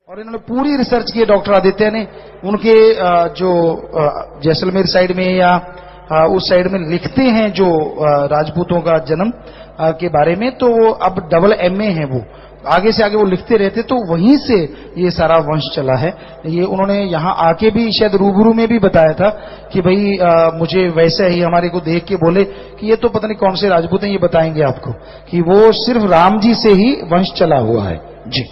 और इन्होंने पूरी रिसर्च की डॉक्टर आदित्य ने। उनके जो जैसलमेर साइड में या उस साइड में लिखते हैं जो राजपूतों का जन्म के बारे में, तो वो अब डबल MA है, वो आगे से आगे वो लिखते रहते, तो वहीं से ये सारा वंश चला है। ये उन्होंने यहाँ आके भी शायद रूबरू में भी बताया था कि भाई मुझे वैसे ही हमारे को देख के बोले कि ये तो पता नहीं कौन से राजपूत हैं, ये बताएंगे आपको कि वो सिर्फ राम जी से ही वंश चला हुआ है। जी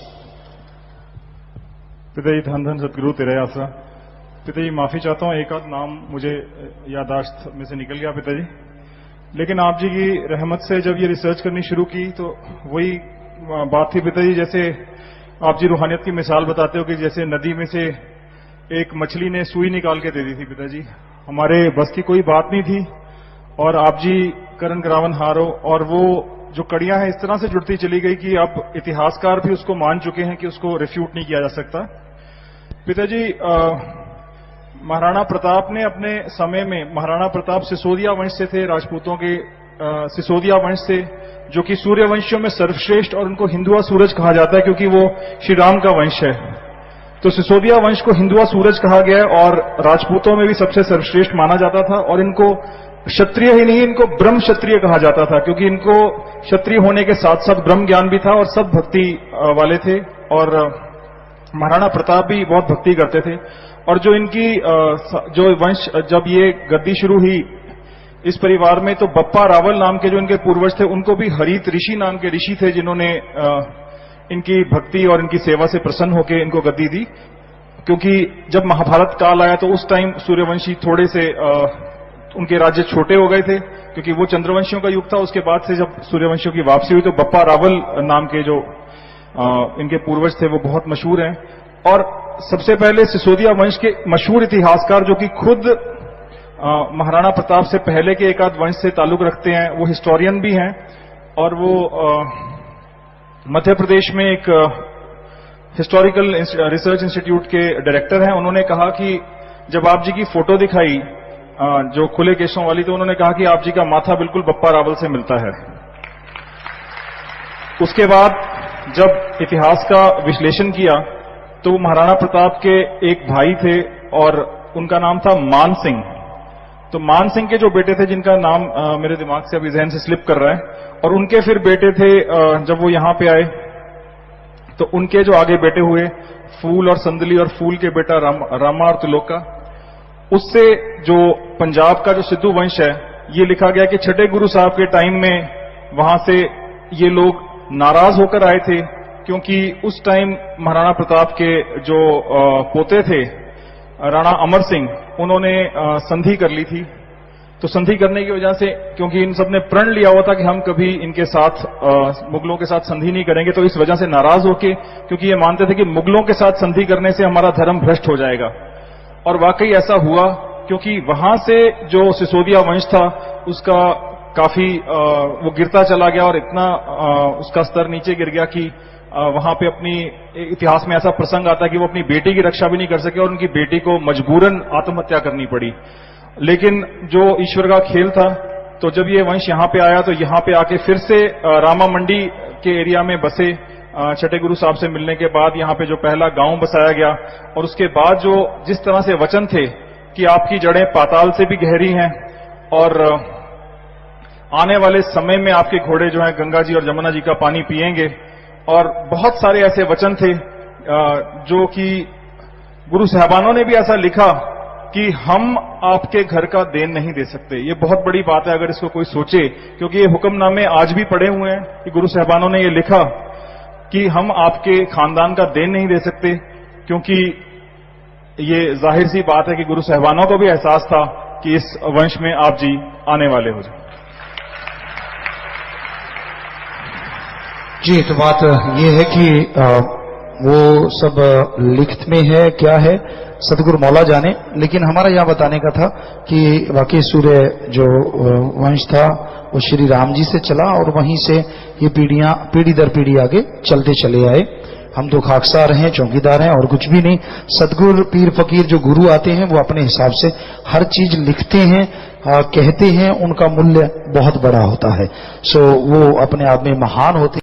पिताजी, धन धन सतगुरु तेरे आसरा। पिताजी माफी चाहता हूँ, एक आध नाम मुझे यादाश्त में से निकल गया पिताजी, लेकिन आप जी की रहमत से जब ये रिसर्च करनी शुरू की तो वही बात थी पिताजी, जैसे आप जी रूहानियत की मिसाल बताते हो कि जैसे नदी में से एक मछली ने सुई निकाल के दे दी थी पिताजी। हमारे बस की कोई बात नहीं थी और आप जी करण करावन हारो, और वो जो कड़ियां हैं इस तरह से जुड़ती चली गई कि अब इतिहासकार भी उसको मान चुके हैं कि उसको रिफ्यूट नहीं किया जा सकता। पिताजी, महाराणा प्रताप ने अपने समय में, महाराणा प्रताप सिसोदिया वंश से थे, राजपूतों के सिसोदिया वंश से, जो कि सूर्यवंशियों में सर्वश्रेष्ठ, और उनको हिंदुआ सूरज कहा जाता है क्योंकि वो श्री राम का वंश है। तो सिसोदिया वंश को हिंदुआ सूरज कहा गया है और राजपूतों में भी सबसे सर्वश्रेष्ठ माना जाता था। और इनको क्षत्रिय ही नहीं, इनको ब्रह्म क्षत्रिय कहा जाता था क्योंकि इनको क्षत्रिय होने के साथ साथ ब्रह्म ज्ञान भी था और सब भक्ति वाले थे। और महाराणा प्रताप भी बहुत भक्ति करते थे। और जो इनकी जो वंश, जब ये गद्दी शुरू हुई इस परिवार में, तो बप्पा रावल नाम के जो इनके पूर्वज थे, उनको भी हरित ऋषि नाम के ऋषि थे जिन्होंने इनकी भक्ति और इनकी सेवा से प्रसन्न होकर इनको गद्दी दी। क्योंकि जब महाभारत काल आया तो उस टाइम सूर्यवंशी थोड़े से उनके राज्य छोटे हो गए थे क्योंकि वो चंद्रवंशियों का युग था। उसके बाद से जब सूर्यवंशियों की वापसी हुई तो बप्पा रावल नाम के जो इनके पूर्वज थे वो बहुत मशहूर हैं। और सबसे पहले सिसोदिया वंश के मशहूर इतिहासकार, जो कि खुद महाराणा प्रताप से पहले के एक आध वंश से ताल्लुक रखते हैं, वो हिस्टोरियन भी हैं और वो मध्य प्रदेश में एक हिस्टोरिकल रिसर्च इंस्टीट्यूट के डायरेक्टर हैं। उन्होंने कहा कि जब आप जी की फोटो दिखाई जो खुले केशों वाली, तो उन्होंने कहा कि आप जी का माथा बिल्कुल बप्पा रावल से मिलता है। उसके बाद जब इतिहास का विश्लेषण किया तो महाराणा प्रताप के एक भाई थे और उनका नाम था मान सिंह। तो मान सिंह के जो बेटे थे, जिनका नाम मेरे दिमाग से अभी जहन से स्लिप कर रहा है, और उनके फिर बेटे थे जब वो यहां पे आए तो उनके जो आगे बेटे हुए फूल और संदली, और फूल के बेटा रामा और त्रिलोका। उससे जो पंजाब का जो सिद्धू वंश है, ये लिखा गया कि छठे गुरु साहब के टाइम में वहां से ये लोग नाराज होकर आए थे क्योंकि उस टाइम महाराणा प्रताप के जो पोते थे राणा अमर सिंह, उन्होंने संधि कर ली थी। तो संधि करने की वजह से, क्योंकि इन सब ने प्रण लिया हुआ था कि हम कभी इनके साथ मुगलों के साथ संधि नहीं करेंगे, तो इस वजह से नाराज होके, क्योंकि ये मानते थे कि मुगलों के साथ संधि करने से हमारा धर्म भ्रष्ट हो जाएगा। और वाकई ऐसा हुआ क्योंकि वहां से जो सिसोदिया वंश था उसका काफी वो गिरता चला गया और इतना उसका स्तर नीचे गिर गया कि वहां पे अपनी इतिहास में ऐसा प्रसंग आता है कि वो अपनी बेटी की रक्षा भी नहीं कर सके और उनकी बेटी को मजबूरन आत्महत्या करनी पड़ी। लेकिन जो ईश्वर का खेल था, तो जब ये वंश यहां पे आया तो यहां पे आके फिर से रामा मंडी के एरिया में बसे। छठे गुरु साहब से मिलने के बाद यहां पे जो पहला गांव बसाया गया, और उसके बाद जो जिस तरह से वचन थे कि आपकी जड़ें पाताल से भी गहरी हैं और आने वाले समय में आपके घोड़े जो हैं गंगा जी और जमुना जी का पानी पिएंगे, और बहुत सारे ऐसे वचन थे जो कि गुरु साहबानों ने भी ऐसा लिखा कि हम आपके घर का देन नहीं दे सकते। ये बहुत बड़ी बात है अगर इसको कोई सोचे, क्योंकि ये हुक्मनामे आज भी पड़े हुए हैं कि गुरु साहबानों ने ये लिखा कि हम आपके खानदान का देन नहीं दे सकते, क्योंकि ये जाहिर सी बात है कि गुरु साहबानों को भी एहसास था कि इस वंश में आप जी आने वाले हो जाए। जी, तो बात ये है कि वो सब लिखत में है, क्या है सतगुरु मौला जाने, लेकिन हमारा यह बताने का था कि वाकई सूर्य जो वंश था वो श्री राम जी से चला और वहीं से ये पीढ़ियां पीढ़ी दर पीढ़ी आगे चलते चले आए। हम तो खाकसार हैं, चौकीदार हैं और कुछ भी नहीं। सतगुरु पीर फकीर जो गुरु आते हैं वो अपने हिसाब से हर चीज लिखते हैं, कहते हैं, उनका मूल्य बहुत बड़ा होता है। सो वो अपने आप में महान होते